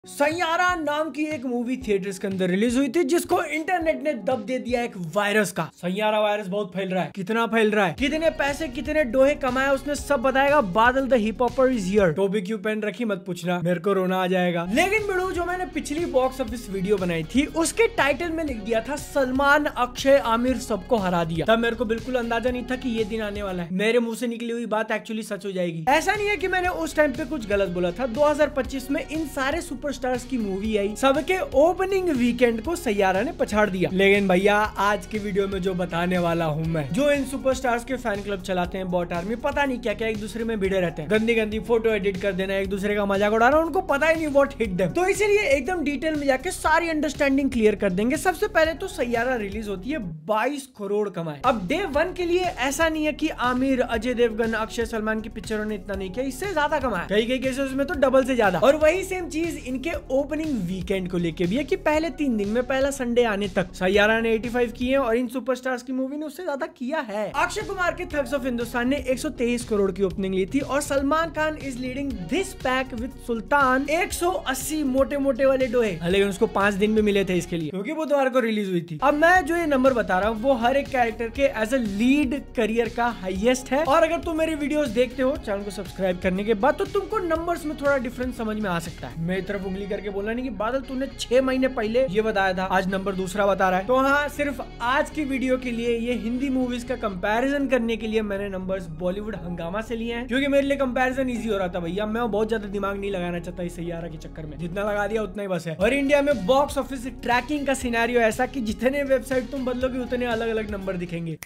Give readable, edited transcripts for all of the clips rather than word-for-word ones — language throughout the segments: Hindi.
सैयारा नाम की एक मूवी थिएटर्स के अंदर रिलीज हुई थी जिसको इंटरनेट ने दब दे दिया एक वायरस का। सैयारा वायरस बहुत फैल रहा है, कितना फैल रहा है, कितने पैसे कितने डोहे कमाए उसने सब बताएगा। बादल the hip hopper is here. टोपी क्यों पहन रखी मत पूछना, मेरे को रोना आ जाएगा। लेकिन बिड़ू जो मैंने पिछली बॉक्स ऑफिस वीडियो बनाई थी उसके टाइटल में लिख दिया था सलमान अक्षय आमिर सबको हरा दिया। तब मेरे को बिल्कुल अंदाजा नहीं था कि ये दिन आने वाला है। मेरे मुंह से निकली हुई बात एक्चुअली सच हो जाएगी। ऐसा नहीं है कि मैंने उस टाइम पे कुछ गलत बोला था। 2025 में इन सारे सुपरस्टार्स की मूवी आई, सबके ओपनिंग वीकेंड को सैयारा ने पछाड़ दिया। लेकिन भैया आज की वीडियो में जो बताने वाला हूँ मैं, जो इन सुपरस्टार्स के फैन क्लब चलाते हैं बॉट आर्मी, पता नहीं क्या क्या एक दूसरे में भिड़े रहते हैं, गंदी गंदी फोटो एडिट कर देना, एक दूसरे का मजाक उड़ाना, उनको पता ही नहीं व्हाट हिट देम। तो इसीलिए एकदम डिटेल में जाके सारी अंडरस्टैंडिंग क्लियर कर देंगे। सबसे पहले तो सैयारा रिलीज होती है 22 करोड़ कमाए। अब डे 1 के लिए ऐसा नहीं है कि आमिर, अजय देवगन, अक्षय, सलमान की पिक्चरों ने इतना नहीं किया, इससे ज्यादा कमाया। कई केसेस में तो डबल से ज्यादा। और वही सेम चीज इनके ओपनिंग वीकेंड को लेके भी है कि पहले 3 दिन में, पहला संडे आने तक सैयारा ने 85 किए और इन सुपरस्टार्स की मूवी ने उससे ज्यादा किया है। अक्षय कुमार के थग्स ऑफ हिंदुस्तान ने 123 करोड़ की ओपनिंग ली थी और Salman Khan is leading this pack with Sultan 180 मोटे मोटे वाले डोहे। लेकिन उसको 5 दिन भी मिले थे इसके लिए, क्योंकि बुधवार को रिलीज हुई थी। अब मैं जो ये नंबर बता रहा हूँ वो हर एक कैरेक्टर के एज अ लीड करियर का हाईएस्ट है। और अगर तुम मेरी वीडियोस देखते हो चैनल को सब्सक्राइब करने के बाद, तो तुमको नंबर्स में थोड़ा डिफरेंस समझ में आ सकता है। मेरी तरफ उंगली करके बोलना नहीं कि बादल तूने 6 महीने पहले ये बताया था, आज नंबर दूसरा बता रहा है। तो हाँ, सिर्फ आज की वीडियो के लिए ये हिंदी मूवीज का कंपैरिजन करने के लिए मैंने नंबर्स बॉलीवुड हंगामा से लिए हैं, क्योंकि मेरे लिए कंपैरिजन इजी हो रहा था भैया। मैं बहुत ज्यादा दिमाग नहीं लगाना चाहता इस सैयारा के चक्कर में, जितना लगा दिया उतना ही बस है। और इंडिया में बॉक्स ऑफिस ट्रैकिंग का सिनेरियो ऐसा कि जितने वेबसाइट तुम बदलोगे उतने अलग अलग नंबर दिखेंगे।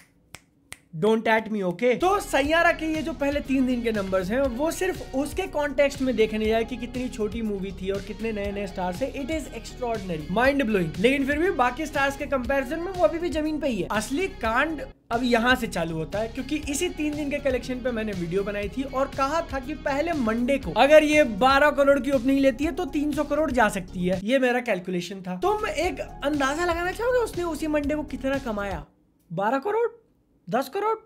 Don't at me, okay. तो सैयारा के ये जो पहले 3 दिन के नंबर्स हैं वो सिर्फ उसके कॉन्टेक्स्ट में देखने जाए कि कितनी छोटी मूवी थी और कितने नए नए स्टार्स है। It is extraordinary, mind blowing. लेकिन फिर भी बाकी स्टार्स के कंपैरिजन में वो अभी भी जमीन पे ही है। असली कांड अब यहाँ से चालू होता है, क्योंकि इसी 3 दिन के कलेक्शन पे मैंने वीडियो बनाई थी और कहा था कि पहले मंडे को अगर ये 12 करोड़ की ओपनिंग लेती है तो 300 करोड़ जा सकती है। ये मेरा कैलकुलेशन था। तुम एक अंदाजा लगाना चाहोगे उसने उसी मंडे को कितना कमाया? 12 करोड़, 10 करोड़,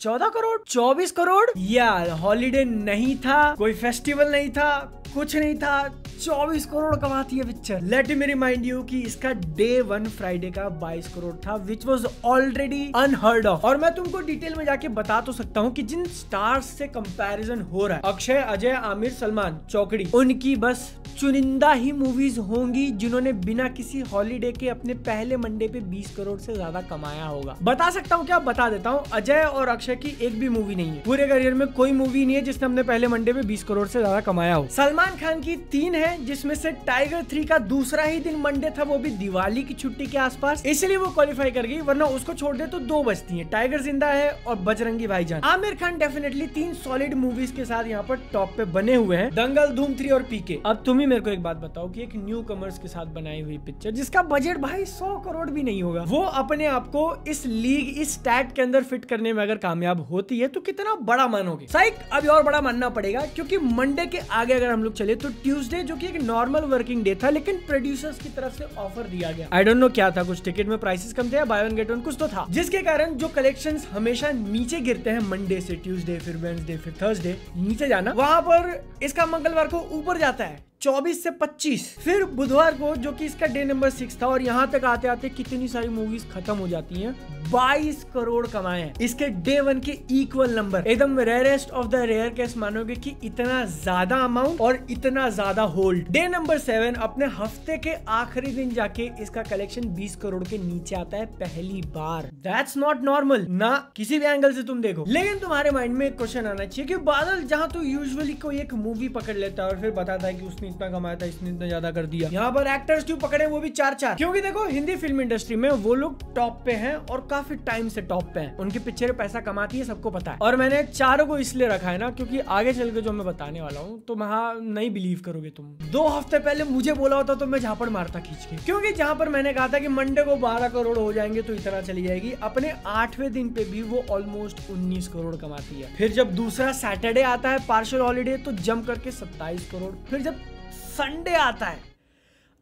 14 करोड़, 24 करोड़। यार हॉलीडे नहीं था, कोई फेस्टिवल नहीं था, कुछ नहीं था, 24 करोड़ कमाती है picture. Let me remind you कि इसका डे 1 फ्राइडे का 22 करोड़ था, which was already unheard of. और मैं तुमको डिटेल में जाके बता तो सकता हूँ कि जिन स्टार्स से कंपैरिजन हो रहा है, अक्षय, अजय, आमिर, सलमान, चौकड़ी, उनकी बस चुनिंदा ही मूवीज होंगी जिन्होंने बिना किसी हॉलीडे के अपने पहले मंडे पे 20 करोड़ से ज्यादा कमाया होगा। बता सकता हूँ क्या? बता देता हूँ। अजय और अक्षय की एक भी मूवी नहीं है, पूरे करियर में कोई मूवी नहीं है जिसने अपने पहले मंडे पे 20 करोड़ से ज्यादा कमाया हो। सलमान खान की 3 है, जिसमें से टाइगर 3 का दूसरा ही दिन मंडे था, वो भी दिवाली की छुट्टी के आसपास, इसलिए वो क्वालिफाई कर गई। वरना उसको छोड़ दे तो 2 बचती है, टाइगर जिंदा है और बजरंगी भाईजान। Aamir Khan definitely 3 solid movies के साथ यहाँ पर टॉप पे बने हुए हैं, दंगल, धूम 3 और पीके। अब तुम ही मेरे को एक बात बताओ कि एक न्यू कमर्स के साथ बनाई हुई पिक्चर जिसका बजट भाई 100 करोड़ भी नहीं होगा, वो अपने आप को इस लीग, इस स्टैट के अंदर फिट करने में अगर कामयाब होती है तो कितना बड़ा मानोगे? साइक अभी और बड़ा मानना पड़ेगा, क्योंकि मंडे के आगे अगर हम लोग चले तो ट्यूसडे, जो कि एक नॉर्मल वर्किंग डे था, लेकिन प्रोड्यूसर्स की तरफ से ऑफर दिया गया। आई डोंट नो क्या था, कुछ टिकट में प्राइसेस कम थे या बाय वन गेट वन कुछ तो था, जिसके कारण जो कलेक्शंस हमेशा नीचे गिरते हैं मंडे से ट्यूसडे, फिर वेडनेसडे, फिर थर्सडे, नीचे जाना, वहां पर इसका मंगलवार को ऊपर जाता है 24 से 25, फिर बुधवार को जो कि इसका डे नंबर 6 था, और यहाँ तक आते आते कितनी सारी मूवीज खत्म हो जाती हैं। 22 करोड़ कमाए हैं इसके डे 1 के इक्वल नंबर। एकदम rarest of the rare case मानोगे कि इतना ज्यादा अमाउंट और इतना ज्यादा होल्ड। डे नंबर 7 अपने हफ्ते के आखिरी दिन जाके इसका कलेक्शन 20 करोड़ के नीचे आता है पहली बार। दैट्स नॉट नॉर्मल ना, किसी भी एंगल से तुम देखो। लेकिन तुम्हारे माइंड में एक क्वेश्चन आना चाहिए कि बादल, जहां तो यूजुअली कोई एक मूवी पकड़ लेता है और फिर बताता है कि उसने इतना कमाया था, इसने इतना ज्यादा कर दिया, यहाँ पर एक्टर्स क्यों पकड़े, वो भी 4-4? क्योंकि देखो हिंदी फिल्म इंडस्ट्री में वो लोग टॉप पे हैं और काफी टाइम से टॉप पे हैं, उनकी पिक्चरें पैसा कमाती है, सबको पता है। और मैंने 4 को इसलिए रखा है ना, क्योंकि आगे चल के जो मैं बताने वाला हूँ तो वहाँ नहीं बिलीव करोगे तुम। 2 हफ्ते पहले मुझे बोला होता तो मैं झापड़ मारता खींच के, क्योंकि जहाँ पर मैंने कहा था कि मंडे को 12 करोड़ हो जाएंगे तो इतना चली जाएगी, अपने 8वें दिन पे भी वो ऑलमोस्ट 19 करोड़ कमाती है। फिर जब दूसरा सैटरडे आता है पार्शियल हॉलीडे तो जम करके 27 करोड़। फिर जब संडे आता है,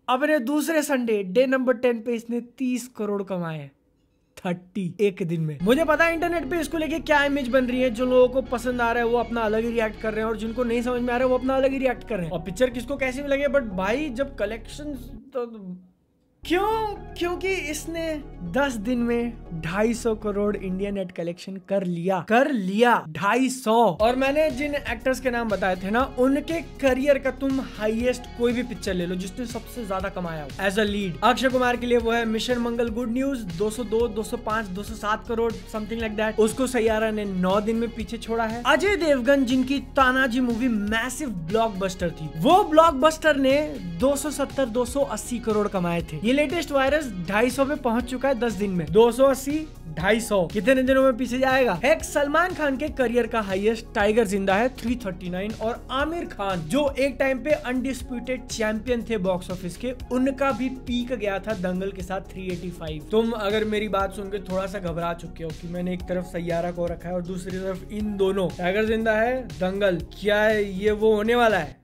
अपने दूसरे संडे डे नंबर 10 पे इसने 30 करोड़ कमाए। 30 एक दिन में। मुझे पता है इंटरनेट पे इसको लेके क्या इमेज बन रही है। जो लोगों को पसंद आ रहा है वो अपना अलग ही रिएक्ट कर रहे हैं और जिनको नहीं समझ में आ रहा है वो अपना अलग ही रिएक्ट कर रहे हैं। और पिक्चर किसको कैसी भी लगे, बट भाई जब कलेक्शन तो क्योंकि इसने 10 दिन में 250 करोड़ इंडियन नेट कलेक्शन कर लिया 250। और मैंने जिन एक्टर्स के नाम बताए थे ना, उनके करियर का तुम हाईएस्ट कोई भी पिक्चर ले लो जिसने सबसे ज्यादा कमाया हो as a lead. Akshay Kumar के लिए वो है mission Mangal good news, 202, 205, 207 crore something like that. उसको सैयारा ने 9 दिन में पीछे छोड़ा है। अजय देवगन जिनकी तानाजी मूवी मैसिव ब्लॉकबस्टर थी, वो ब्लॉकबस्टर ने 270, 280 करोड़ कमाए थे। ये लेटेस्ट वायरस 250 पे पहुंच चुका है 10 दिन में। 280, 250 कितने दिनों में पीछे जाएगा। एक सलमान खान के करियर का हाईएस्ट टाइगर जिंदा है 339। और आमिर खान जो एक टाइम पे अनडिस्प्यूटेड चैंपियन थे बॉक्स ऑफिस के, उनका भी पीक गया था दंगल के साथ 385। तुम अगर मेरी बात सुन के थोड़ा सा घबरा चुके हो कि मैंने एक तरफ सैयारा को रखा है और दूसरी तरफ इन दोनों, टाइगर जिंदा है, दंगल, क्या है ये वो होने वाला है?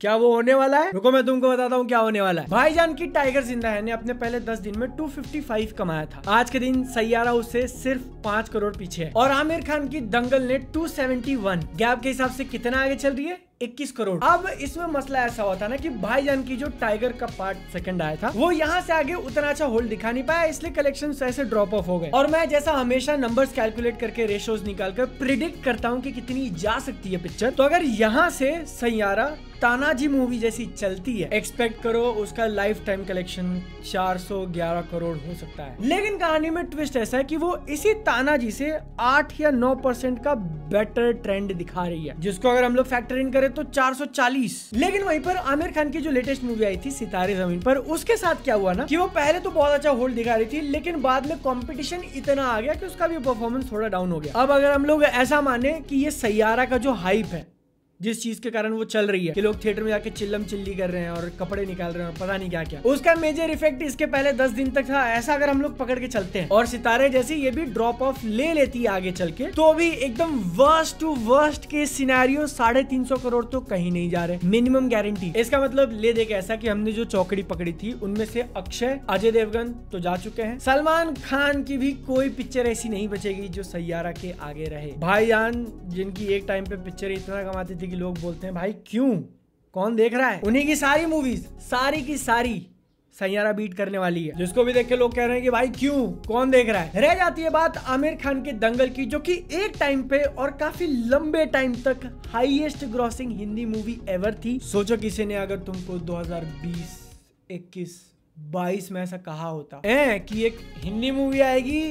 क्या वो होने वाला है? रुको मैं तुमको बताता हूँ क्या होने वाला है। भाईजान की टाइगर जिंदा है ने अपने पहले 10 दिन में 255 कमाया था। आज के दिन सैयारा उससे सिर्फ 5 करोड़ पीछे है। और आमिर खान की दंगल ने 271, गैप के हिसाब से कितना आगे चल रही है? 21 करोड़। अब इसमें मसला ऐसा हुआ था ना कि भाईजान की जो टाइगर का पार्ट सेकंड आया था, वो यहाँ से आगे उतना अच्छा होल्ड दिखा नहीं पाया, इसलिए कलेक्शन ऐसे ड्रॉप ऑफ हो गए। और मैं जैसा हमेशा नंबर्स कैलकुलेट करके रेशोज निकालकर प्रिडिक्ट करता हूँ कि कितनी जा सकती है पिक्चर, तो अगर यहाँ से सैयारा तानाजी मूवी जैसी चलती है, एक्सपेक्ट करो उसका लाइफ टाइम कलेक्शन 411 करोड़ हो सकता है। लेकिन कहानी में ट्विस्ट ऐसा है कि वो इसी तानाजी से 8 या 9% का बेटर ट्रेंड दिखा रही है, जिसको अगर हम लोग फैक्टर इन करें तो 440। लेकिन वहीं पर आमिर खान की जो लेटेस्ट मूवी आई थी सितारे जमीन पर, उसके साथ क्या हुआ ना कि वो पहले तो बहुत अच्छा होल्ड दिखा रही थी, लेकिन बाद में कंपटीशन इतना आ गया कि उसका भी परफॉर्मेंस थोड़ा डाउन हो गया। अब अगर हम लोग ऐसा माने कि ये सैयारा का जो हाइप है, जिस चीज के कारण वो चल रही है कि लोग थिएटर में जाके चिल्लम चिल्ली कर रहे हैं और कपड़े निकाल रहे हैं और पता नहीं क्या क्या, उसका मेजर इफेक्ट इसके पहले 10 दिन तक था। ऐसा अगर हम लोग पकड़ के चलते हैं और सितारे जैसी ये भी ड्रॉप ऑफ ले लेती है आगे चल के, तो भी एकदम वर्स्ट टू वर्स्ट के सिनेरियो 350 करोड़ तो कहीं नहीं जा रहे, मिनिमम गारंटी। इसका मतलब ले देख ऐसा कि हमने जो चौकड़ी पकड़ी थी उनमें से अक्षय, अजय देवगन तो जा चुके हैं, सलमान खान की भी कोई पिक्चर ऐसी नहीं बचेगी जो सैयारा के आगे रहे। भाईजान जिनकी एक टाइम पे पिक्चर इतना कमाती थी कि लोग बोलते हैं भाई क्यों, कौन देख रहा है, उन्हीं की सारी मूवीज सारी की सारी सैयारा बीट करने वाली है, जिसको भी देख के लोग कह रहे हैं कि भाई क्यों, कौन देख रहा है। रह जाती है बात आमिर खान के दंगल की, जो कि एक टाइम पे और काफी लंबे टाइम तक highest grossing Hindi movie ever थी। सोचो किसी ने अगर तुमको 2020, 21, 22 में ऐसा कहा होता कि एक हिंदी मूवी आएगी,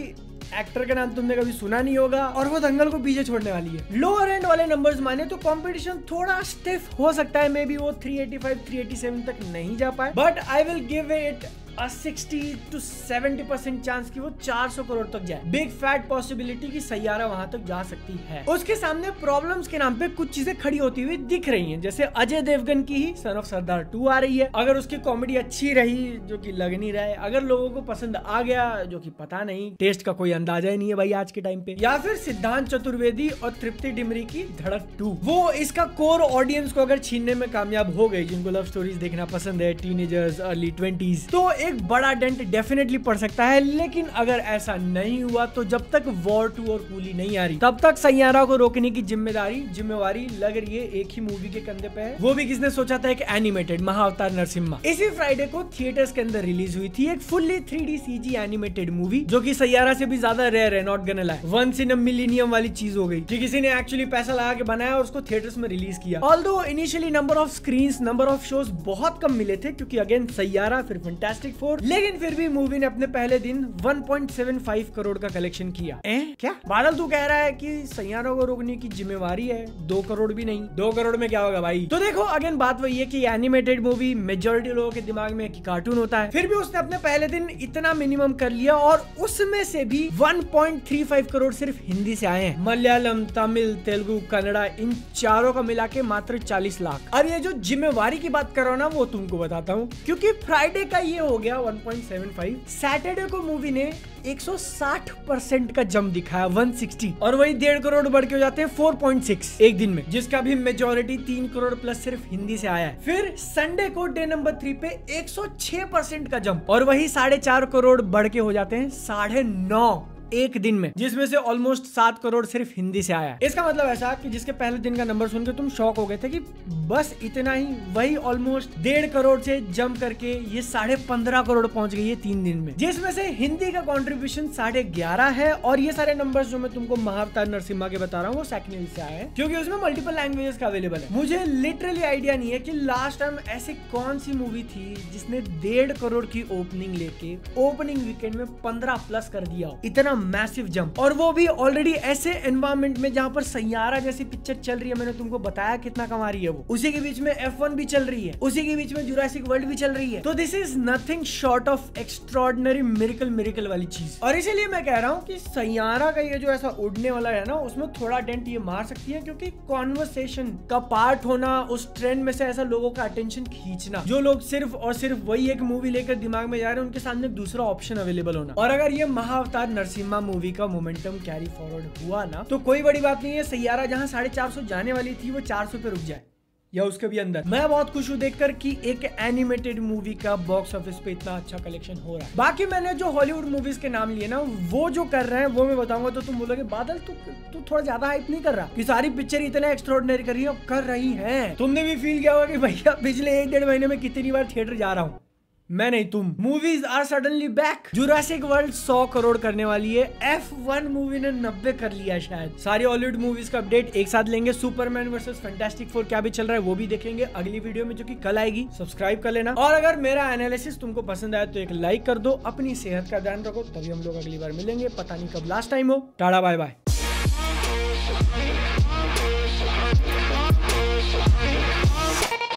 एक्टर का नाम तुमने कभी सुना नहीं होगा और वो दंगल को पीछे छोड़ने वाली है। लोअर एंड वाले नंबर्स माने तो कंपटीशन थोड़ा स्टिफ हो सकता है, मे बी वो 385, 387 तक नहीं जा पाए, but I will give it 60 to 70% chance कि वो 400 करोड़ तक जाए। बिग फैट पॉसिबिलिटी की सैयारा वहां तक जा सकती है। उसके सामने प्रॉब्लम्स के नाम पे कुछ चीजें खड़ी होती हुई दिख रही हैं, जैसे अजय देवगन की ही सन ऑफ सरदार 2 आ रही है। अगर उसकी कॉमेडी अच्छी रही, जो कि लग नहीं रहा है, अगर लोगों को पसंद आ गया, जो कि पता नहीं, टेस्ट का कोई अंदाजा ही नहीं है भाई आज के टाइम पे, या फिर सिद्धांत चतुर्वेदी और तृप्ति डिमरी की धड़क 2, वो इसका कोर ऑडियंस को अगर छीनने में कामयाब हो गई, जिनको लव स्टोरीज देखना पसंद है, टीनेजर्स, अर्ली 20s, तो एक बड़ा डेंट डेफिनेटली पड़ सकता है। लेकिन अगर ऐसा नहीं हुआ तो जब तक वॉर 2 और कूली नहीं आ रही, तब तक सैयारा को रोकने की जिम्मेवारी लग रही है एक ही मूवी के कंधे पे है। वो भी किसने सोचा था, एक एनिमेटेड महाअवतार नरसिम्हा। इसी फ्राइडे को थिएटर्स के अंदर रिलीज हुई थी एक fully 3D CG animated movie, जो कि सैयारा से भी ज्यादा रेयर है, not gonna lie, once in a millennium वाली चीज हो गई कि किसी ने एक्चुअली पैसा लगा के बनाया और उसको थिएटर्स में रिलीज किया। Although initially number of screens, number of shows बहुत कम मिले थे, क्योंकि अगेन सैयारा, फिर फैंटास्टिक 4, लेकिन फिर भी मूवी ने अपने पहले दिन 1.75 करोड़ का कलेक्शन किया। क्या बादल तू कह रहा है कि सैयारा को रोकने की जिम्मेवारी है? 2 करोड़ भी नहीं, 2 करोड़ में क्या होगा भाई। तो देखो अगेन बात वही है कि एनिमेटेड मूवी मेजॉरिटी लोगों के दिमाग में कि कार्टून होता है, फिर भी उसने अपने पहले दिन इतना मिनिमम कर लिया और उसमें से भी 1.35 करोड़ सिर्फ हिंदी से आए हैं। मलयालम, तमिल, तेलुगु, कन्नड़ा, इन चारों का मिला के मात्र 40 लाख। अब ये जो जिम्मेवारी की बात करो ना, वो तुमको बताता हूँ, क्योंकि फ्राइडे का ये हो हो गया 1.75। सैटरडे को मूवी ने 160% का जंप दिखाया 160, और वही 1.5 करोड़ बढ़ के हो जाते हैं 4.6 एक दिन में, जिसका भी मेजॉरिटी 3 करोड़ प्लस सिर्फ हिंदी से आया है। फिर संडे को डे नंबर 3 पे 106% का जंप, और वही 4.5 करोड़ बढ़ के हो जाते हैं 9.5 एक दिन में, जिसमें से ऑलमोस्ट 7 करोड़ सिर्फ हिंदी से आया है। इसका मतलब ऐसा कि जिसके पहले दिन का नंबर सुनकर तुम शॉक हो गए थे कि बस इतना ही, वही ऑलमोस्ट 1.5 करोड़ से जंप करके ये 15.5 करोड़ पहुंच गई है 3 दिन में, जिसमें से हिंदी का कंट्रीब्यूशन 11.5 है। और ये सारे नंबर्स जो मैं तुमको महाअवतार नरसिम्हा के बता रहा हूँ वो सेकंड से आए हैं, क्योंकि उसमें मल्टीपल लैंग्वेजेस का अवेलेबल है। मुझे लिटरली आइडिया नहीं है कि लास्ट टाइम ऐसी कौन सी मूवी थी जिसने 1.5 करोड़ की ओपनिंग लेके ओपनिंग वीकेंड में 15+ कर दिया हो, इतना मैसिव जंप, और वो भी ऑलरेडी ऐसे एनवायरमेंट में जहां पर सैयारा जैसी पिक्चर चल रही है। मैंने तुमको बताया कितना कमा रही है वो, उसी के बीच में F1 भी चल रही है, उसी के बीच में जुरासिक वर्ल्ड भी चल रही है। तो this is nothing short of extraordinary miracle वाली चीज। और इसीलिए मैं कह रहा हूँ कि सैयारा का ये जो ऐसा उड़ने वाला है ना, उसमें थोड़ा डेंट ये मार सकती है, क्योंकि कॉन्वर्सेशन का पार्ट होना, उस ट्रेंड में से ऐसा लोगों का अटेंशन खींचना, जो लोग सिर्फ और सिर्फ वही एक मूवी लेकर दिमाग में जा रहे हैं, उनके सामने दूसरा ऑप्शन अवेलेबल होना। और अगर ये महाअवतार नरसिम्हा मूवी का मोमेंटम कैरी फॉरवर्ड हुआ ना, तो कोई बड़ी बात नहीं है। सैयारा जहां 450 जाने वाली थी वो 400 पे रुक जाए या उसके भी अंदर। मैं बहुत खुश हूं देखकर कि एक एनिमेटेड मूवी का बॉक्स ऑफिस पे इतना अच्छा कलेक्शन हो रहा है। बाकी मैंने जो हॉलीवुड मूवीज के नाम लिए ना, वो जो कर रहे हैं वो मैं बताऊंगा तो तुम बोलोगे बादल तू थोड़ा ज्यादा हाइप नहीं कर रहा कि सारी पिक्चर इतना एक्स्ट्राऑर्डिनरी कर रही है। तुमने भी फील किया होगा कि भैया पिछले 1-1.5 महीने में कितनी बार थिएटर जा रहा हूँ। मैं नहीं, तुम। Movies are suddenly back. Jurassic World 100 crore करने वाली है। F1 मूवी ने 90 कर लिया शायद। सारी हॉलीवुड मूवीज का अपडेट एक साथ लेंगे। सुपरमैन वर्सेस फैंटास्टिक 4 क्या भी चल रहा है वो भी देखेंगे अगली वीडियो में, जो कि कल आएगी। सब्सक्राइब कर लेना, और अगर मेरा एनालिसिस तुमको पसंद आया तो एक लाइक कर दो। अपनी सेहत का ध्यान रखो, तभी हम लोग अगली बार मिलेंगे। पता नहीं कब लास्ट टाइम हो। Tata bye bye.